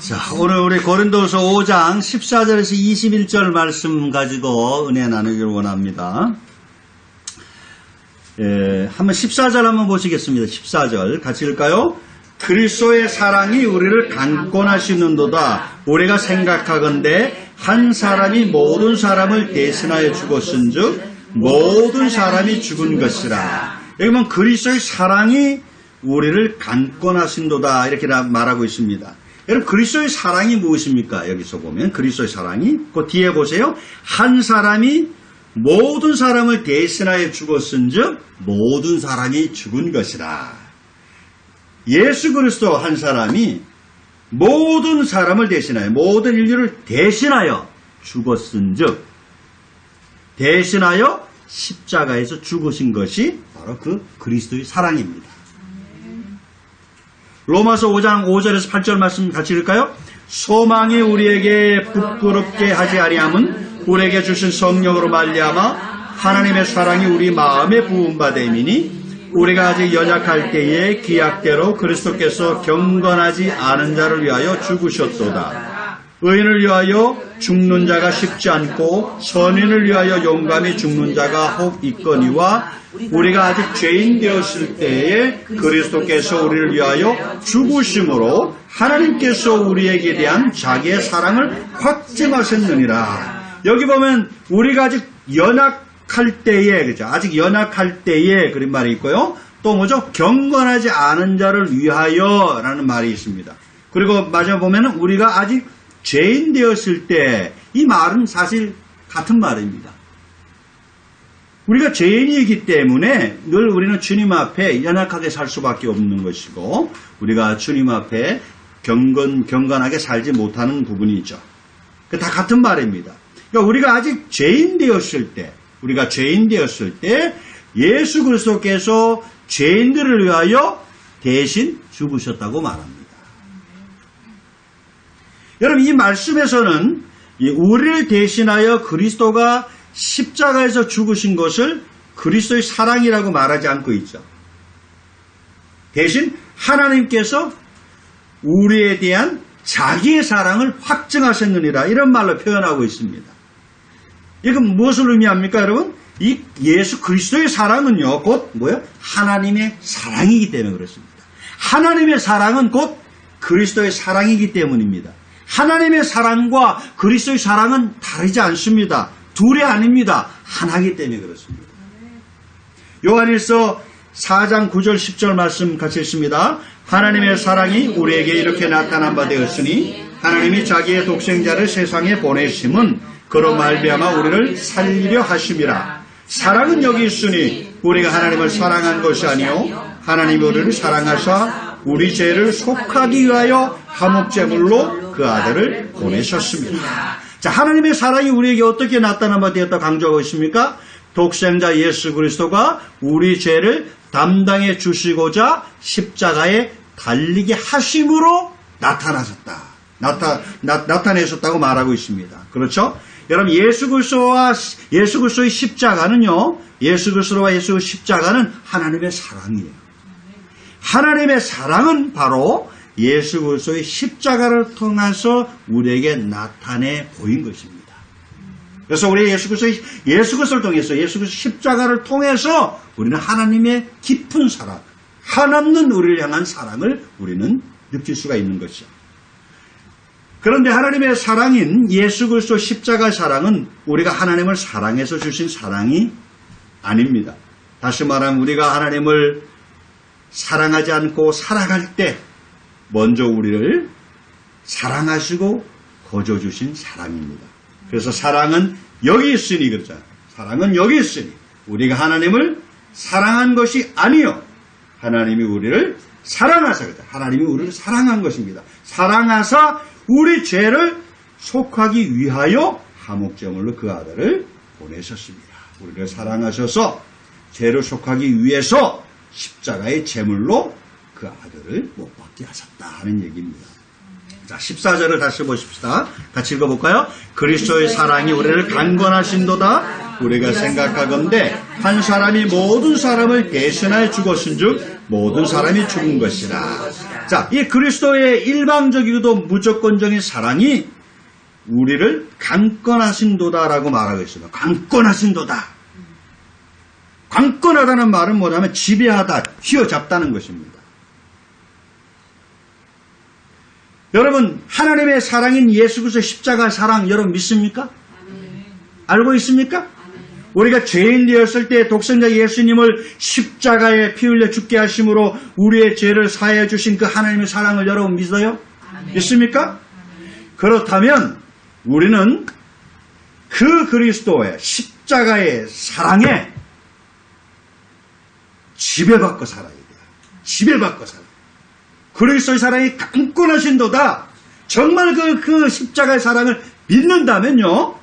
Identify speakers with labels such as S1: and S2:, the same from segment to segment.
S1: 자, 오늘 우리 고린도서 5장 14절에서 21절 말씀 가지고 은혜 나누기를 원합니다. 한번 14절 한번 보시겠습니다. 14절 같이 읽을까요? 그리스도의 사랑이 우리를 강권하시는도다. 우리가 생각하건대 한 사람이 모든 사람을 대신하여 죽었은즉 모든 사람이 죽은 것이라. 여기 보면 그리스도의 사랑이 우리를 강권하신도다 이렇게 말하고 있습니다. 여러분 그리스도의 사랑이 무엇입니까? 여기서 보면 그리스도의 사랑이 그 뒤에 보세요. 한 사람이 모든 사람을 대신하여 죽었은즉 모든 사람이 죽은 것이라. 예수 그리스도 한 사람이 모든 사람을 대신하여 모든 인류를 대신하여 죽었은즉 대신하여 십자가에서 죽으신 것이 바로 그 그리스도의 사랑입니다. 로마서 5장 5절에서 8절 말씀 같이 읽을까요? 소망이 우리에게 부끄럽게 하지 아니함은 우리에게 주신 성령으로 말미암아 하나님의 사랑이 우리 마음에 부음받음이니 우리가 아직 연약할 때에 기약대로 그리스도께서 경건하지 않은 자를 위하여 죽으셨도다. 의인을 위하여 죽는 자가 쉽지 않고 선인을 위하여 용감히 죽는 자가 혹 있거니와 우리가 아직 죄인 되었을 때에 그리스도께서 우리를 위하여 죽으심으로 하나님께서 우리에게 대한 자기의 사랑을 확증하셨느니라. 여기 보면 우리가 아직 연약할 때에, 그죠? 아직 연약할 때에 그런 말이 있고요. 또 뭐죠? 경건하지 않은 자를 위하여 라는 말이 있습니다. 그리고 마지막에 보면은 우리가 아직 죄인 되었을 때, 이 말은 사실 같은 말입니다. 우리가 죄인이기 때문에 늘 우리는 주님 앞에 연약하게 살 수밖에 없는 것이고 우리가 주님 앞에 경건하게 살지 못하는 부분이 있죠. 다 같은 말입니다. 그러니까 우리가 아직 죄인 되었을 때 예수 그리스도께서 죄인들을 위하여 대신 죽으셨다고 말합니다. 여러분 이 말씀에서는 우리를 대신하여 그리스도가 십자가에서 죽으신 것을 그리스도의 사랑이라고 말하지 않고 있죠. 대신 하나님께서 우리에 대한 자기의 사랑을 확증하셨느니라 이런 말로 표현하고 있습니다. 이건 무엇을 의미합니까 여러분? 이 예수 그리스도의 사랑은요 곧 뭐예요? 하나님의 사랑이기 때문에 그렇습니다. 하나님의 사랑은 곧 그리스도의 사랑이기 때문입니다. 하나님의 사랑과 그리스도의 사랑은 다르지 않습니다. 둘이 아닙니다. 하나이기 때문에 그렇습니다. 요한일서 4장 9절 10절 말씀 같이 읽습니다. 하나님의 사랑이 우리에게 이렇게 나타난 바 되었으니 하나님이 자기의 독생자를 세상에 보내심은 그로 말미암아 우리를 살리려 하심이라. 사랑은 여기 있으니 우리가 하나님을 사랑한 것이 아니요 하나님이 우리를 사랑하사 우리 죄를 속하기 위하여 화목제물로 그 아들을 보내셨습니다. 자, 하나님의 사랑이 우리에게 어떻게 나타난 바 되었다 강조하고 있습니까? 독생자 예수 그리스도가 우리 죄를 담당해 주시고자 십자가에 달리게 하심으로 나타나셨다. 나타내셨다고 말하고 있습니다. 그렇죠? 여러분 예수 그리스도의 십자가는요. 예수 그리스도와 예수의 십자가는 하나님의 사랑이에요. 하나님의 사랑은 바로 예수 그리스도의 십자가를 통해서 우리에게 나타내 보인 것입니다. 그래서 우리 예수 그리스도를 통해서 예수 그리스도 십자가를 통해서 우리는 하나님의 깊은 사랑, 한없는 우리를 향한 사랑을 우리는 느낄 수가 있는 것이죠. 그런데 하나님의 사랑인 예수 그리스도 십자가 사랑은 우리가 하나님을 사랑해서 주신 사랑이 아닙니다. 다시 말하면 우리가 하나님을 사랑하지 않고 살아갈 때 먼저 우리를 사랑하시고 거저주신 사랑입니다. 그래서 사랑은 여기 있으니 그렇잖아요. 사랑은 여기 있으니 우리가 하나님을 사랑한 것이 아니요. 하나님이 우리를 사랑하사 그렇죠. 하나님이 우리를 사랑한 것입니다. 사랑하사 우리 죄를 속하기 위하여 화목제물로 그 아들을 보내셨습니다. 우리를 사랑하셔서 죄를 속하기 위해서 십자가의 제물로 그 아들을 못 박게 하셨다 하는 얘기입니다. 자, 14절을 다시 보십시다. 같이 읽어볼까요? 그리스도의 사랑이 우리를 강건하신도다. 우리가 생각하건대 한 사람이 모든 사람을 대신하여 죽었은즉 모든 사람이 죽은 것이라. 자, 이 그리스도의 일방적이고도 무조건적인 사랑이 우리를 강권하신도다라고 말하고 있습니다. 강권하신도다. 강권하다는 말은 뭐냐면 지배하다, 휘어잡다는 것입니다. 여러분, 하나님의 사랑인 예수 그리스도 십자가 사랑 여러분 믿습니까? 알고 있습니까? 우리가 죄인 되었을 때 독생자 예수님을 십자가에 피 흘려 죽게 하심으로 우리의 죄를 사하여 주신 그 하나님의 사랑을 여러분 믿어요? 믿습니까? 그렇다면 우리는 그 그리스도의 십자가의 사랑에 지배받고 살아야 돼요. 지배받고 살아야 돼요. 그리스도의 사랑이 강권하신도다. 정말 그 십자가의 사랑을 믿는다면요,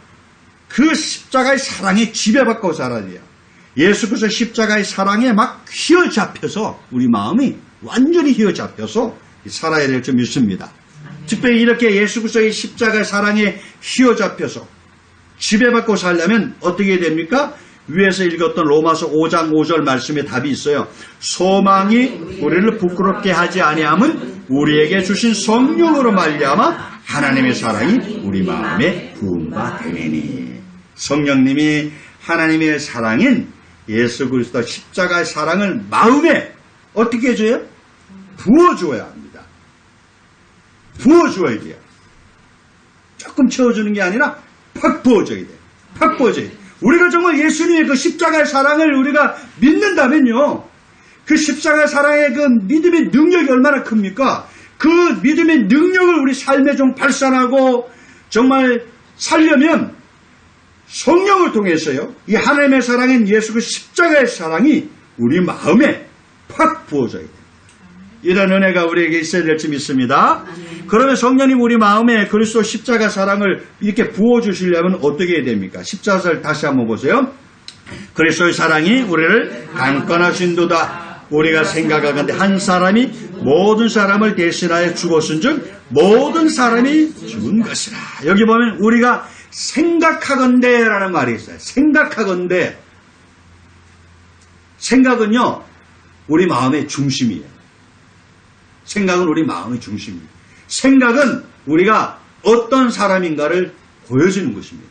S1: 그 십자가의 사랑에 지배받고 살아야 돼요. 예수 그리스도 십자가의 사랑에 막 휘어잡혀서 우리 마음이 완전히 휘어잡혀서 살아야 될 줄 믿습니다. 특별히 이렇게 예수 그리스도의 십자가의 사랑에 휘어잡혀서 지배받고 살려면 어떻게 됩니까? 위에서 읽었던 로마서 5장 5절 말씀에 답이 있어요. 소망이 우리를 부끄럽게 하지 아니함은 우리에게 주신 성령으로 말미암아 하나님의 사랑이 우리 마음에 부은 바 되매니. 성령님이 하나님의 사랑인 예수 그리스도 십자가의 사랑을 마음에 어떻게 해줘요? 부어줘야 합니다. 부어줘야 돼요. 조금 채워주는 게 아니라 팍 부어줘야 돼요. 팍 부어줘야 돼요. 우리가 정말 예수님의 그 십자가의 사랑을 우리가 믿는다면요, 그 십자가의 사랑의 그 믿음의 능력이 얼마나 큽니까? 그 믿음의 능력을 우리 삶에 좀 발산하고 정말 살려면 성령을 통해서요, 이 하나님의 사랑인 예수 그 십자가의 사랑이 우리 마음에 팍 부어져야 돼요. 이런 은혜가 우리에게 있어야 될 줄 믿습니다. 그러면 성령님 우리 마음에 그리스도 십자가 사랑을 이렇게 부어주시려면 어떻게 해야 됩니까? 14절 다시 한번 보세요. 그리스도의 사랑이 우리를 강권하신도다. 우리가 생각하건대 한 사람이 모든 사람을 대신하여 죽었은즉 모든 사람이 죽은 것이라. 여기 보면 우리가 생각하건대라는 말이 있어요. 생각하건대. 생각은요, 우리 마음의 중심이에요. 생각은 우리 마음의 중심입니다. 생각은 우리가 어떤 사람인가를 보여주는 것입니다.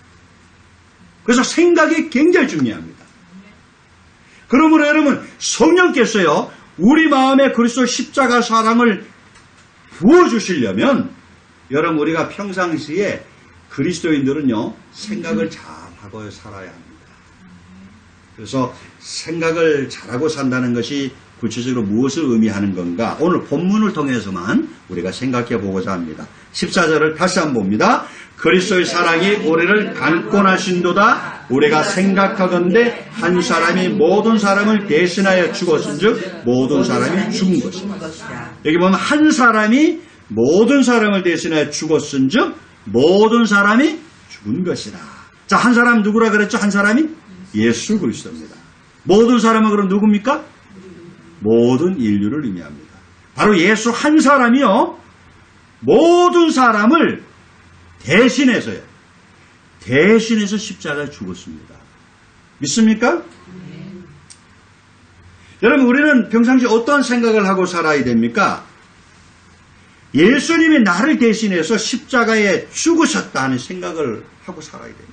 S1: 그래서 생각이 굉장히 중요합니다. 그러므로 여러분, 성령께서요, 우리 마음에 그리스도 십자가 사랑을 부어주시려면 여러분, 우리가 평상시에 그리스도인들은요, 생각을 잘하고 살아야 합니다. 그래서 생각을 잘하고 산다는 것이 구체적으로 무엇을 의미하는 건가? 오늘 본문을 통해서만 우리가 생각해 보고자 합니다. 14절을 다시 한번 봅니다. 그리스도의 사랑이 우리를 강권하신도다. 우리가 생각하건대 한 사람이 모든 사람을 대신하여 죽었은즉 모든 사람이 죽은 것이다. 여기 보면 한 사람이 모든 사람을 대신하여 죽었은즉 모든 사람이 죽은 것이다. 자, 한 사람 누구라 그랬죠? 한 사람이 예수 그리스도입니다. 모든 사람은 그럼 누굽니까? 모든 인류를 의미합니다. 바로 예수 한 사람이요, 모든 사람을 대신해서 십자가에 죽었습니다. 믿습니까? 여러분, 우리는 평상시 어떤 생각을 하고 살아야 됩니까? 예수님이 나를 대신해서 십자가에 죽으셨다는 생각을 하고 살아야 됩니다.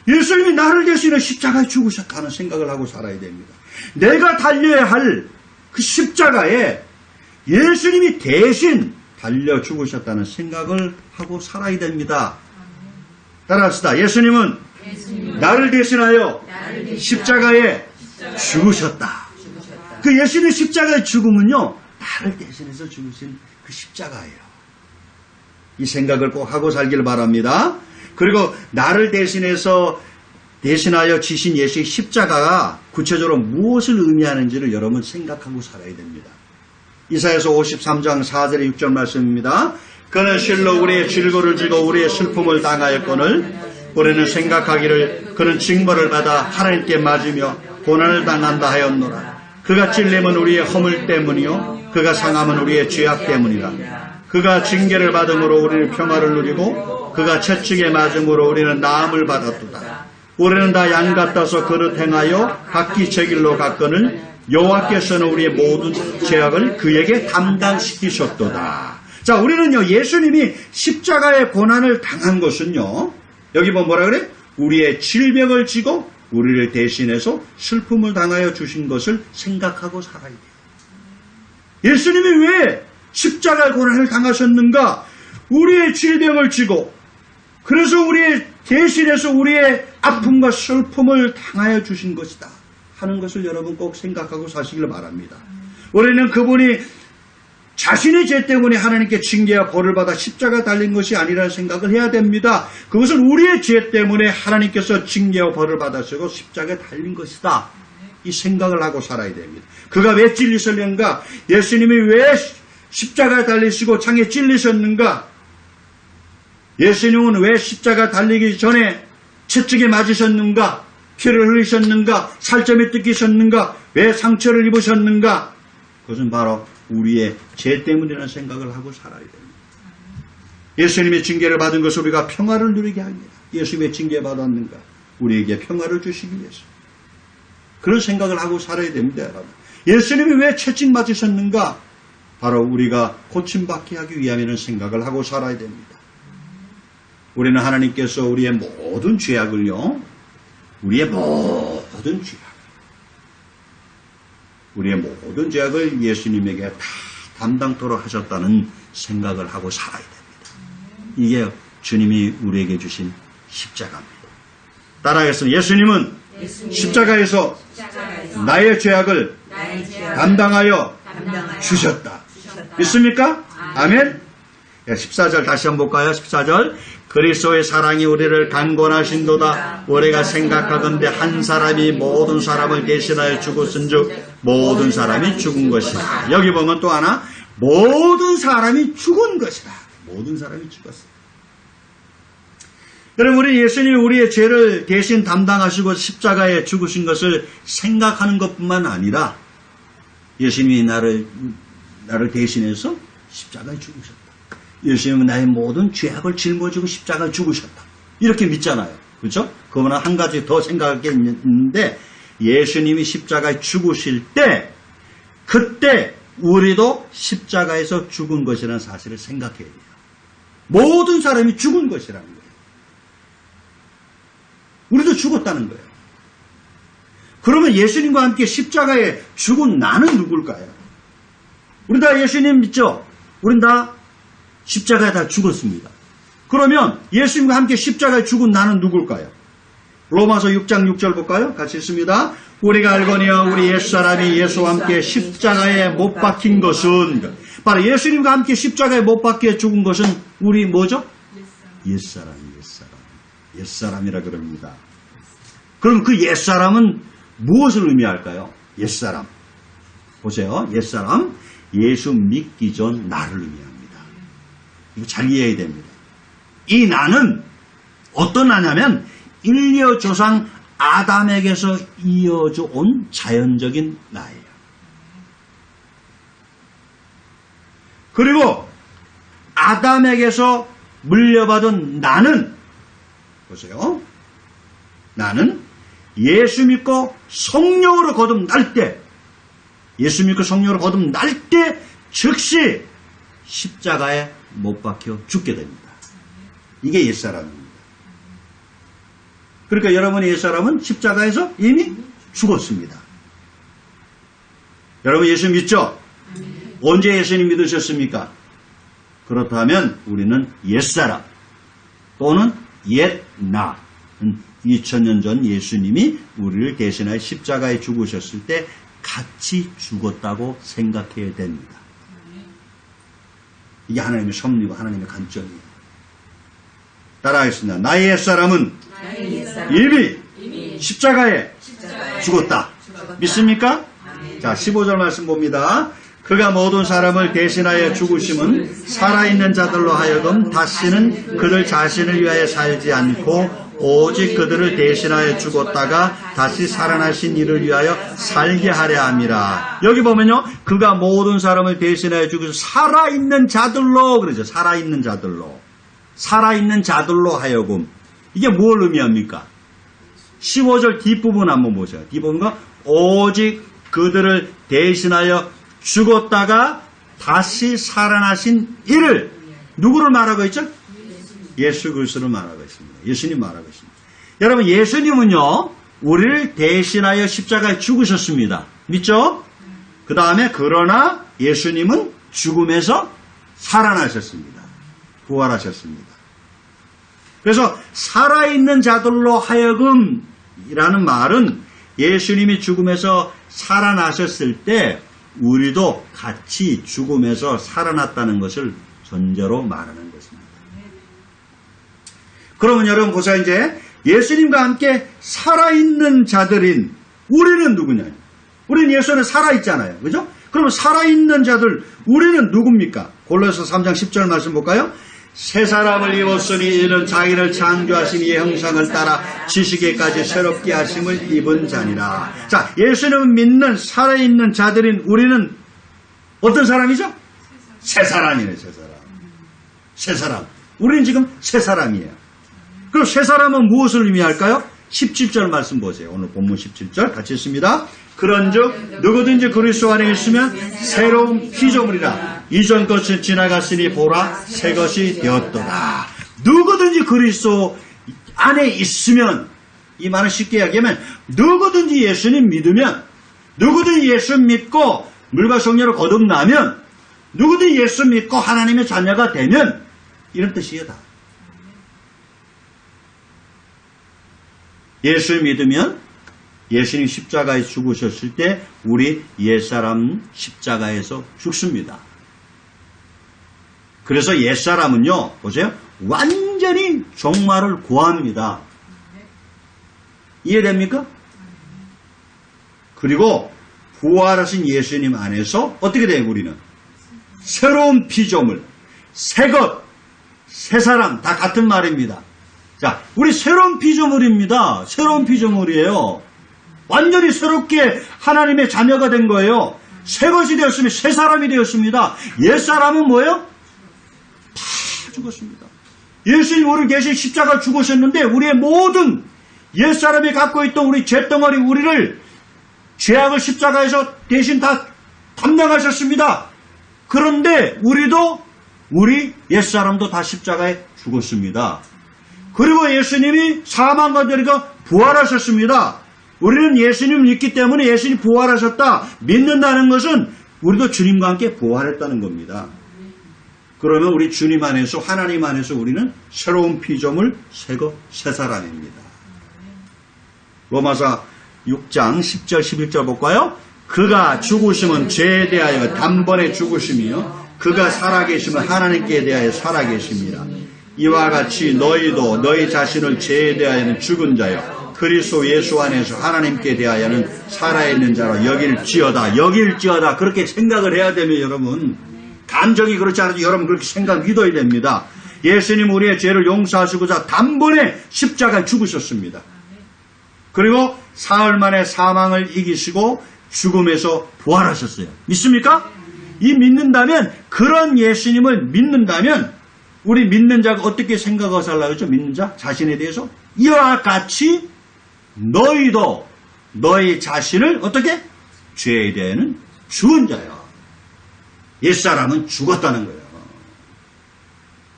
S1: 예수님이 나를 대신해 십자가에 죽으셨다는 생각을 하고 살아야 됩니다. 내가 달려야 할 그 십자가에 예수님이 대신 달려 죽으셨다는 생각을 하고 살아야 됩니다. 따라합시다. 예수님은 나를 대신하여 십자가에 죽으셨다. 그 예수님의 십자가의 죽음은요, 나를 대신해서 죽으신 그 십자가예요. 이 생각을 꼭 하고 살기를 바랍니다. 그리고 나를 대신하여 지신 예수의 십자가가 구체적으로 무엇을 의미하는지를 여러분 생각하고 살아야 됩니다. 이사야서 53장 4절에 6절 말씀입니다. 그는 실로 우리의 질고를 지고 우리의 슬픔을 당하였거늘 우리는 생각하기를 그는 징벌을 받아 하나님께 맞으며 고난을 당한다 하였노라. 그가 찔림은 우리의 허물 때문이요 그가 상함은 우리의 죄악 때문이라. 그가 징계를 받음으로 우리는 평화를 누리고 그가 채찍에 맞음으로 우리는 나음을 받았도다. 우리는 다 양 같아서 그릇 행하여 각기 제 길로 갔거늘 여호와께서는 우리의 모든 죄악을 그에게 담당시키셨도다. 자, 우리는요, 예수님이 십자가의 고난을 당한 것은요, 여기 보면 뭐라 그래? 우리의 질병을 지고 우리를 대신해서 슬픔을 당하여 주신 것을 생각하고 살아야 돼요. 예수님이 왜 십자가의 고난을 당하셨는가? 우리의 질병을 지고, 그래서 우리의 대신해서 우리의 아픔과 슬픔을 당하여 주신 것이다 하는 것을 여러분 꼭 생각하고 사시길 바랍니다. 우리는 그분이 자신의 죄 때문에 하나님께 징계와 벌을 받아 십자가 달린 것이 아니라는 생각을 해야 됩니다. 그것은 우리의 죄 때문에 하나님께서 징계와 벌을 받으시고 십자가에 달린 것이다. 이 생각을 하고 살아야 됩니다. 그가 왜 찔리셨는가? 예수님이 왜 십자가에 달리시고 창에 찔리셨는가? 예수님은 왜 십자가 달리기 전에 채찍에 맞으셨는가? 피를 흘리셨는가? 살점이 뜯기셨는가? 왜 상처를 입으셨는가? 그것은 바로 우리의 죄 때문이라는 생각을 하고 살아야 됩니다. 예수님의 징계를 받은 것을 우리가 평화를 누리게 합니다. 예수님의 징계받았는가? 우리에게 평화를 주시기 위해서. 그런 생각을 하고 살아야 됩니다, 여러분. 예수님이 왜 채찍 맞으셨는가? 바로 우리가 고침받게 하기 위함이라는 생각을 하고 살아야 됩니다. 우리는 하나님께서 우리의 모든 죄악을요, 우리의 모든 죄악을 예수님에게 다 담당토록 하셨다는 생각을 하고 살아야 됩니다. 이게 주님이 우리에게 주신 십자가입니다. 따라하겠습니다. 예수님은 십자가에서 나의 죄악을 담당하여 주셨다. 믿습니까? 아멘? 14절 다시 한번 볼까요? 14절. 그리스도의 사랑이 우리를 강권하신도다. 우리가 생각하건대 한 사람이 모든 사람을 대신하여 죽었은즉 모든 사람이 죽은 것이다. 여기 보면 또 하나, 모든 사람이 죽은 것이다. 모든 사람이 죽었어. 여러분, 우리 예수님이 우리의 죄를 대신 담당하시고 십자가에 죽으신 것을 생각하는 것뿐만 아니라 예수님이 나를 대신해서 십자가에 죽으셨다. 예수님은 나의 모든 죄악을 짊어지고 십자가에 죽으셨다. 이렇게 믿잖아요. 그렇죠? 그거는 한 가지 더 생각할 게 있는데, 예수님이 십자가에 죽으실 때, 그때 우리도 십자가에서 죽은 것이라는 사실을 생각해야 돼요. 모든 사람이 죽은 것이라는 거예요. 우리도 죽었다는 거예요. 그러면 예수님과 함께 십자가에 죽은 나는 누굴까요? 우리 다 예수님 믿죠? 우린 다 십자가에 다 죽었습니다. 그러면 예수님과 함께 십자가에 죽은 나는 누굴까요? 로마서 6장 6절 볼까요? 같이 읽습니다. 우리가 알거니와 우리 옛사람이 예수와 함께 십자가에 못 박힌 것은, 바로 예수님과 함께 십자가에 못 박혀 죽은 것은 우리 뭐죠? 옛사람이라 그럽니다. 그럼 그 옛사람은 무엇을 의미할까요? 옛사람. 보세요. 옛사람. 예수 믿기 전 나를 의미합니다. 이거 잘 이해해야 됩니다. 이 나는 어떤 나냐면 인류 조상 아담에게서 이어져 온 자연적인 나예요. 그리고 아담에게서 물려받은 나는, 보세요. 나는 예수 믿고 성령으로 거듭날 때, 예수 믿고 성령으로 거듭날 때 즉시 십자가에 못 박혀 죽게 됩니다. 이게 옛사람입니다. 그러니까 여러분의 옛사람은 십자가에서 이미 죽었습니다. 여러분 예수 믿죠? 언제 예수님 믿으셨습니까? 그렇다면 우리는 옛사람 또는 옛나, 2000년 전 예수님이 우리를 대신하여 십자가에 죽으셨을 때 같이 죽었다고 생각해야 됩니다. 이게 하나님의 섭리고 하나님의 관점이에요. 따라하겠습니다. 나의 옛사람은 이미 십자가에 죽었다. 믿습니까? 자, 15절 말씀 봅니다. 그가 모든 사람을 대신하여 죽으심은 살아있는 자들로 하여금 다시는 그들 자신을 위하여 살지 않고 오직 그들을 대신하여 죽었다가 다시 살아나신 이를 위하여 살게 하려 함이라. 여기 보면요, 그가 모든 사람을 대신하여 죽으셔서 살아있는 자들로, 그러죠. 살아있는 자들로 하여금. 이게 뭘 의미합니까? 15절 뒷부분 한번 보세요. 뒷부분과 오직 그들을 대신하여 죽었다가 다시 살아나신 이를 누구를 말하고 있죠? 예수 그리스도를 말하고 있습니다. 예수님 말하고 있습니다. 여러분 예수님은요 우리를 대신하여 십자가에 죽으셨습니다. 믿죠? 그 다음에 그러나 예수님은 죽음에서 살아나셨습니다. 부활하셨습니다. 그래서 살아있는 자들로 하여금이라는 말은 예수님이 죽음에서 살아나셨을 때 우리도 같이 죽음에서 살아났다는 것을 전제로 말하는 것입니다. 그러면 여러분 보세요. 이제 예수님과 함께 살아있는 자들인 우리는 누구냐? 우리는 예수 안에 살아있잖아요. 그죠? 그러면 살아있는 자들 우리는 누굽니까? 골로새 3장 10절 말씀 볼까요? 새 사람을 입었으니 이는 자기를 창조하신 이의 형상을 따라 지식에까지 새롭게 하심을 입은 자니라. 자, 예수님을 믿는 살아있는 자들인 우리는 어떤 사람이죠? 새 사람이에요. 새 사람. 새 사람. 우리는 지금 새 사람이에요. 그럼 새 사람은 무엇을 의미할까요? 17절 말씀 보세요. 오늘 본문 17절 같이 읽습니다. 그런즉 누구든지 그리스도 안에 있으면 새로운 피조물이라. 이전 것은 지나갔으니 보라 새 것이 되었도다. 누구든지 그리스도 안에 있으면, 이 말은 쉽게 이야기하면 누구든지 예수님 믿으면, 누구든지 예수 믿고 물과 성령으로 거듭나면, 누구든지 예수 믿고 하나님의 자녀가 되면, 이런 뜻이에요. 다. 예수 믿으면 예수님 십자가에 죽으셨을 때 우리 옛사람 십자가에서 죽습니다. 그래서 옛사람은요, 보세요. 완전히 종말을 고합니다. 이해됩니까? 그리고 부활하신 예수님 안에서 어떻게 돼요, 우리는? 새로운 피조물, 새 것, 새 사람, 다 같은 말입니다. 자, 우리 새로운 피조물입니다. 새로운 피조물이에요. 완전히 새롭게 하나님의 자녀가 된 거예요. 새 것이 되었으면 새 사람이 되었습니다. 옛 사람은 뭐예요? 다 죽었습니다. 예수님 우리 계신 십자가 죽으셨는데 우리의 모든 옛 사람이 갖고 있던 우리 죄덩어리 우리를 죄악을 십자가에서 대신 다 담당하셨습니다. 그런데 우리 옛 사람도 다 십자가에 죽었습니다. 그리고 예수님이 사망과 저리가 부활하셨습니다. 우리는 예수님을 믿기 때문에 예수님이 부활하셨다 믿는다는 것은 우리도 주님과 함께 부활했다는 겁니다. 그러면 우리 주님 안에서 하나님 안에서 우리는 새로운 피조물 새 사람입니다. 로마서 6장 10절 11절 볼까요? 그가 죽으심은 죄에 대하여 단번에 죽으심이요 그가 살아계심은 하나님께 대하여 살아계심이라. 이와 같이 너희도 너희 자신을 죄에 대하여는 죽은 자요 그리스도 예수 안에서 하나님께 대하여는 살아있는 자로 여길지어다. 그렇게 생각을 해야 되면 여러분, 감정이 그렇지 않아도 여러분 그렇게 생각 믿어야 됩니다. 예수님 우리의 죄를 용서하시고자 단번에 십자가에 죽으셨습니다. 그리고 사흘 만에 사망을 이기시고 죽음에서 부활하셨어요. 믿습니까? 이 믿는다면, 그런 예수님을 믿는다면 우리 믿는 자가 어떻게 생각하고 살라고 했죠? 믿는 자 자신에 대해서 이와 같이 너희도 너희 자신을 어떻게? 죄에 대해는 죽은 자요. 옛사람은 죽었다는 거예요.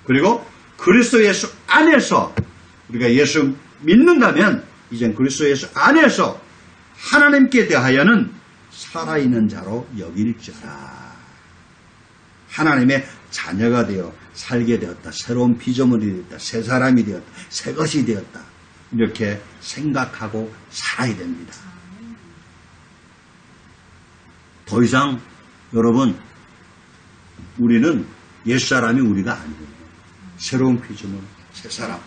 S1: 그리고 그리스도 예수 안에서 우리가 예수 믿는다면 이젠 그리스도 예수 안에서 하나님께 대하여는 살아있는 자로 여길지어다. 하나님의 자녀가 되어 살게 되었다. 새로운 피조물이 되었다. 새 사람이 되었다. 새 것이 되었다. 이렇게 생각하고 살아야 됩니다. 더 이상 여러분 우리는 옛사람이 우리가 아니에요. 새로운 피조물, 새 사람.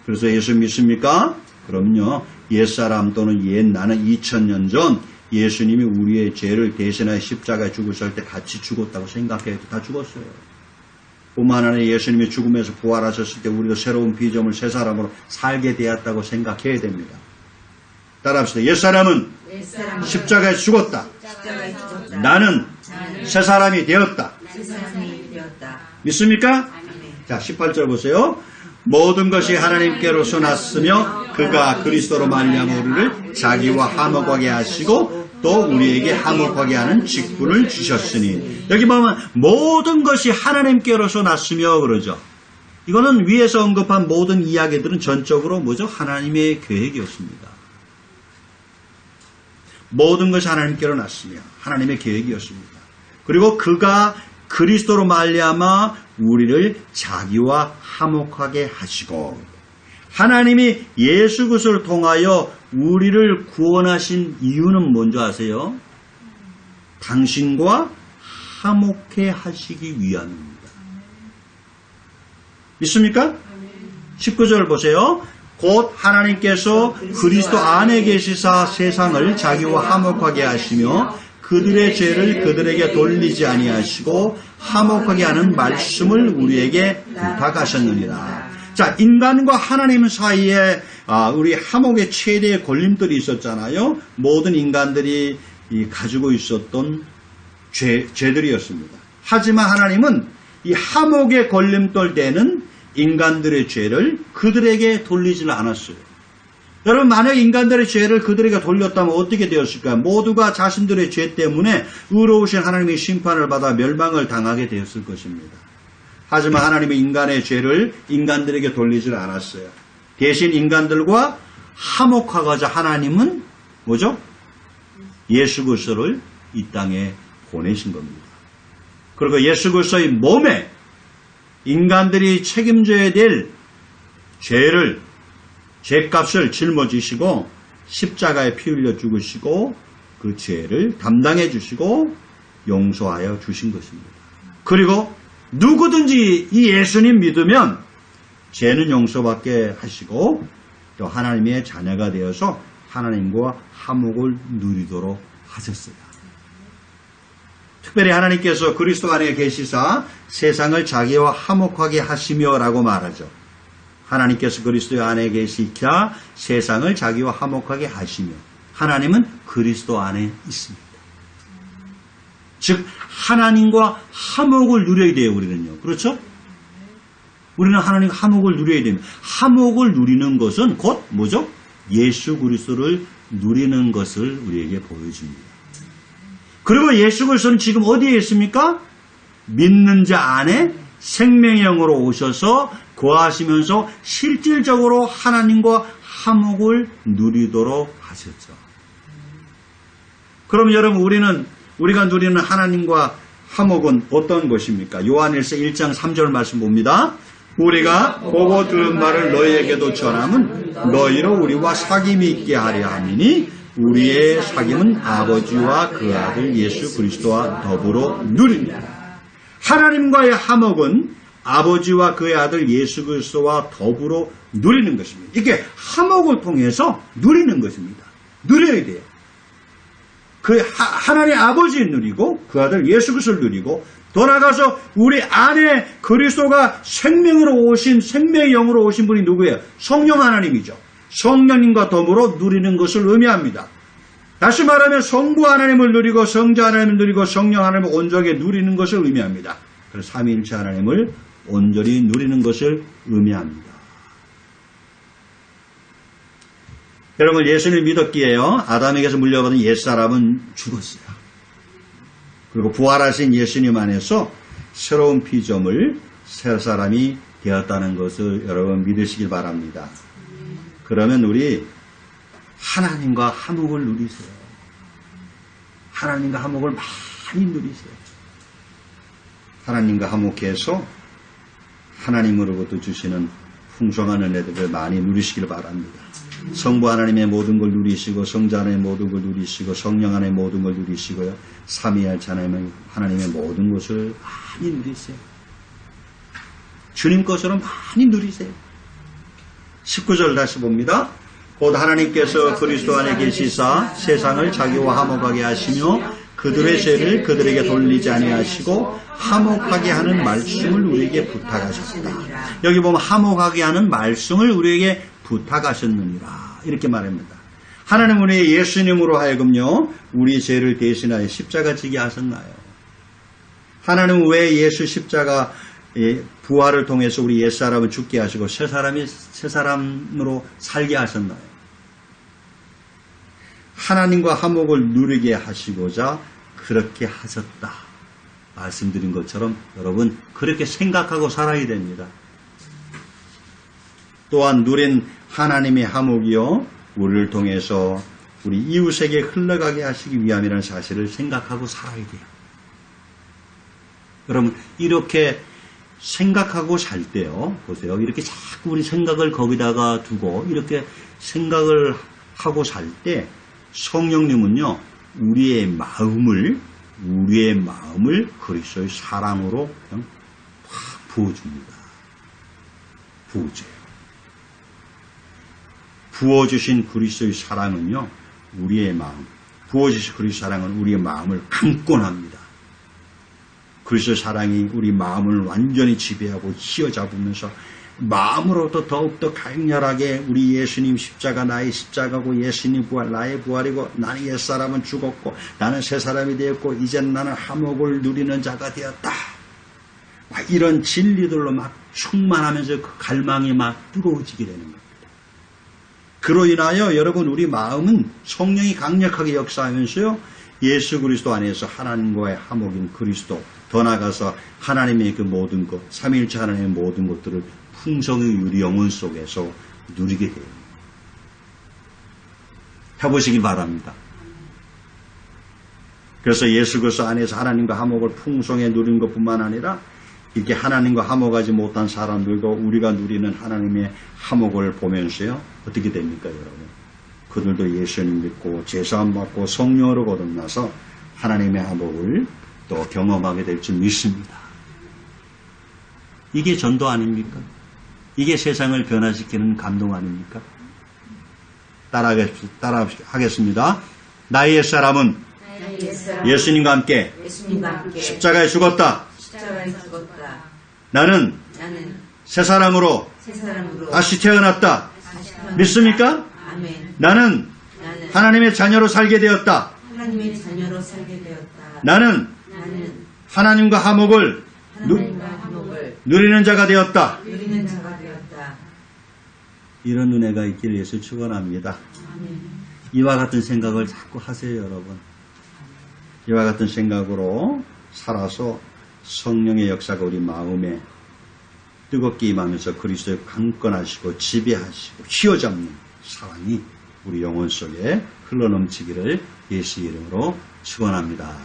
S1: 그래서 예수 믿습니까? 그럼요. 옛사람 또는 옛나는 2000년 전 예수님이 우리의 죄를 대신하여 십자가에 죽으실 때 같이 죽었다고 생각해야 돼. 다 죽었어요. 뿐만 아니라 예수님이 죽음에서 부활하셨을 때 우리도 새로운 피조물 새 사람으로 살게 되었다고 생각해야 됩니다. 따라합시다. 옛사람은 십자가에 죽었다. 나는 새 사람이 되었다. 믿습니까? 자, 18절 보세요. 모든 것이 하나님께로서 났으며 그가 그리스도로 말미암아 우리를 자기와 화목하게 하시고 또 우리에게 화목하게 하는 직분을 주셨으니, 여기 보면 모든 것이 하나님께로서 났으며 그러죠. 이거는 위에서 언급한 모든 이야기들은 전적으로 뭐죠? 하나님의 계획이었습니다. 모든 것이 하나님께로 났으며 하나님의 계획이었습니다. 그리고 그가 그리스도로 말미암아 우리를 자기와 화목하게 하시고, 하나님이 예수 그리스도를 통하여 우리를 구원하신 이유는 뭔지 아세요? 당신과 화목해 하시기 위함입니다. 믿습니까? 19절 보세요. 곧 하나님께서 그리스도 안에 계시사 세상을 자기와 화목하게 하시며 그들의 죄를 그들에게 돌리지 아니하시고 화목하게 하는 말씀을 우리에게 부탁하셨느니라. 자, 인간과 하나님 사이에 우리 화목의 최대의 걸림돌이 있었잖아요. 모든 인간들이 가지고 있었던 죄들이었습니다. 하지만 하나님은 이 화목의 걸림돌 되는 인간들의 죄를 그들에게 돌리지는 않았어요. 여러분, 만약 인간들의 죄를 그들에게 돌렸다면 어떻게 되었을까요? 모두가 자신들의 죄 때문에 의로우신 하나님의 심판을 받아 멸망을 당하게 되었을 것입니다. 하지만 하나님의 인간의 죄를 인간들에게 돌리질 않았어요. 대신 인간들과 화목하고자 하나님은 뭐죠? 예수 그리스도를 이 땅에 보내신 겁니다. 그리고 예수 그리스도의 몸에 인간들이 책임져야 될 죄값을 짊어지시고 십자가에 피 흘려 죽으시고 그 죄를 담당해 주시고 용서하여 주신 것입니다. 그리고 누구든지 이 예수님 믿으면 죄는 용서받게 하시고 또 하나님의 자녀가 되어서 하나님과 화목을 누리도록 하셨어요. 특별히 하나님께서 그리스도 안에 계시사 세상을 자기와 화목하게 하시며 라고 말하죠. 하나님께서 그리스도 안에 계시자 세상을 자기와 화목하게 하시며, 하나님은 그리스도 안에 있습니다. 즉 하나님과 화목을 누려야 돼요. 우리는요. 그렇죠? 우리는 하나님과 화목을 누려야 됩니다. 화목을 누리는 것은 곧 뭐죠? 예수 그리스도를 누리는 것을 우리에게 보여줍니다. 그리고 예수 그리스도는 지금 어디에 있습니까? 믿는 자 안에 생명의 영으로 오셔서 거하시면서 실질적으로 하나님과 화목을 누리도록 하셨죠. 그럼 여러분, 우리가 누리는 하나님과 화목은 어떤 것입니까? 요한일서 1장 3절 말씀 봅니다. 우리가 보고 들은 말을 너희에게도 전함은 너희로 우리와 사귐이 있게 하려 함이니 우리의 사귐은 아버지와 그 아들 예수 그리스도와 더불어 누립니다. 하나님과의 화목은 아버지와 그의 아들 예수 그리스도와 더불어 누리는 것입니다. 이게 화목을 통해서 누리는 것입니다. 누려야 돼요. 그 하나님 아버지를 누리고 그 아들 예수 그리스도를 누리고 더 나아가서 우리 안에 그리스도가 생명으로 오신, 생명의 영으로 오신 분이 누구예요? 성령 하나님이죠. 성령님과 더불어 누리는 것을 의미합니다. 다시 말하면 성부 하나님을 누리고 성자 하나님을 누리고 성령 하나님을 온전하게 누리는 것을 의미합니다. 그래서 삼위일체 하나님을 온전히 누리는 것을 의미합니다. 여러분, 예수님을 믿었기에요, 아담에게서 물려받은 옛사람은 죽었어요. 그리고 부활하신 예수님 안에서 새로운 피조물, 새 사람이 되었다는 것을 여러분 믿으시길 바랍니다. 그러면 우리 하나님과 화목을 누리세요. 하나님과 화목을 많이 누리세요. 하나님과 화목해서 하나님으로부터 주시는 풍성한 은혜들을 많이 누리시길 바랍니다. 성부 하나님의 모든 걸 누리시고 성자 하나님의 모든 걸 누리시고 성령 하나님의 모든 걸 누리시고요. 삼위일체 하나님의 모든 것을 많이 누리세요. 주님 것으로 많이 누리세요. 19절 다시 봅니다. 곧 하나님께서 그리스도 안에 계시사 세상을 자기와 화목하게 하시며 그들의 죄를 그들에게 돌리지 아니하시고 화목하게 하는 말씀을 우리에게 부탁하셨다. 여기 보면 화목하게 하는 말씀을 우리에게 부탁하셨느니라 이렇게 말합니다. 하나님은 왜 예수님으로 하여금요 우리 죄를 대신하여 십자가 지게 하셨나요? 하나님은 왜 예수 십자가 부활을 통해서 우리 옛사람을 죽게 하시고 새 사람으로 살게 하셨나요? 하나님과 화목을 누리게 하시고자 그렇게 하셨다. 말씀드린 것처럼 여러분 그렇게 생각하고 살아야 됩니다. 또한 누린 하나님의 화목이요 우리를 통해서 우리 이웃에게 흘러가게 하시기 위함이라는 사실을 생각하고 살아야 돼요. 여러분 이렇게 생각하고 살 때요. 보세요. 이렇게 자꾸 우리 생각을 거기다가 두고 이렇게 생각을 하고 살 때 성령님은요. 우리의 마음을 그리스도의 사랑으로 그냥 확 부어줍니다. 부어주신 그리스도의 사랑은요. 우리의 마음, 부어주신 그리스도의 사랑은 우리의 마음을 강권합니다. 그리스도의 사랑이 우리 마음을 완전히 지배하고 휘어잡으면서 마음으로부터 더욱더 강렬하게 우리 예수님 십자가 나의 십자가고 예수님 부활 나의 부활이고 나는 옛사람은 죽었고 나는 새사람이 되었고 이젠 나는 화목을 누리는 자가 되었다. 막 이런 진리들로 막 충만하면서 그 갈망이 막 뜨거워지게 되는 겁니다. 그로 인하여 여러분 우리 마음은 성령이 강력하게 역사하면서요. 예수 그리스도 안에서 하나님과의 화목인 그리스도 더 나아가서 하나님의 그 모든 것 삼위일체 하나님의 모든 것들을 풍성히 우리 영혼 속에서 누리게 돼요. 해보시기 바랍니다. 그래서 예수 그리스도 안에서 하나님과 화목을 풍성히 누리는 것뿐만 아니라 이렇게 하나님과 화목하지 못한 사람들도 우리가 누리는 하나님의 화목을 보면서요. 어떻게 됩니까 여러분? 그들도 예수님 믿고 제사함 받고 성령으로 거듭나서 하나님의 화목을 또 경험하게 될 줄 믿습니다. 이게 전도 아닙니까? 이게 세상을 변화시키는 감동 아닙니까? 따라하겠습니다. 나의 옛사람은 예수님과 함께 십자가에 죽었다. 나는 새 사람으로 다시 태어났다. 믿습니까? 나는 하나님의 자녀로 살게 되었다. 나는 하나님과 화목을 누리는 자가 되었다. 이런 은혜가 있기를 예수 축원합니다. 이와 같은 생각을 자꾸 하세요, 여러분. 이와 같은 생각으로 살아서 성령의 역사가 우리 마음에 뜨겁게 임하면서 그리스도의 강권하시고 지배하시고 휘어잡는 사랑이 우리 영혼 속에 흘러넘치기를 예수 이름으로 축원합니다.